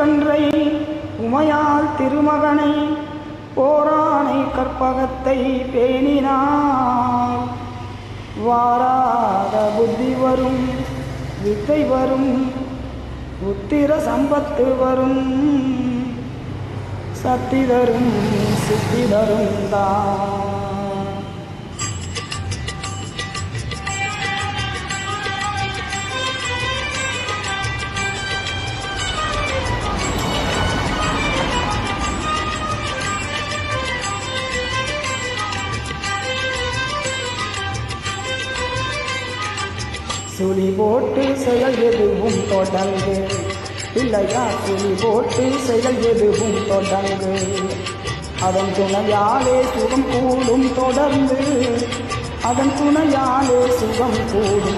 கன்றை உமையால் திருமகனை போரானை கற்பகத்தை பேணினார். வாராத புத்தி வரும், வித்தை வரும், உத்திர சம்பத்து வரும், சக்தி தரும், சித்தி தரும் தான். சுழி போட்டு செயல் எதுவும் தொடங்கு இல்லையா, சுழி போட்டு செயல் எதுவும் தொடங்கு. அதன் துணையாலே சுகம் கூடும் தொடர்ந்து, அதன் துணையாலே சுகம் கூடும்.